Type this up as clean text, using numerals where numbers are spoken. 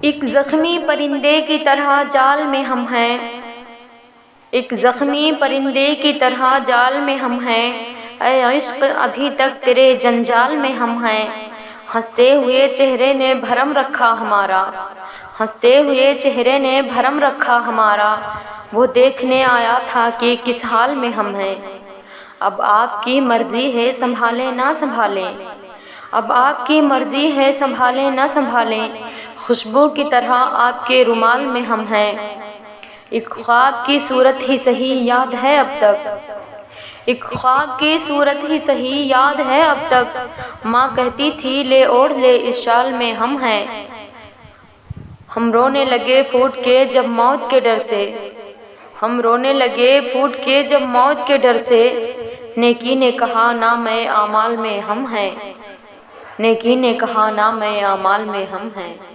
एक ज़ख्मी परिंदे की तरह जाल में हम हैं, एक ज़ख्मी परिंदे की तरह जाल में हम हैं। ऐ इश्क़ अभी तक तेरे जंजाल में हम हैं। हंसते हुए चेहरे ने भरम रखा हमारा, हंसते हुए चेहरे ने भरम रखा हमारा। वो देखने आया था कि किस हाल में हम हैं। अब आपकी मर्जी है संभालें ना संभालें, अब आपकी मर्जी है संभालें ना संभालें। खुशबू की तरह आपके रुमाल में हम हैं। एक ख्वाब की सूरत ही सही याद है अब तक, एक ख्वाब की सूरत ही सही याद है अब तक। माँ कहती थी ले ओढ़ ले इस शाल में हम हैं। हम रोने लगे फूट के जब मौत के डर से, हम रोने लगे फूट के जब मौत के डर से। नेकी ने कहा ना मैं आमाल में हम हैं, नेकी ने कहा ना मैं आमाल में हम हैं।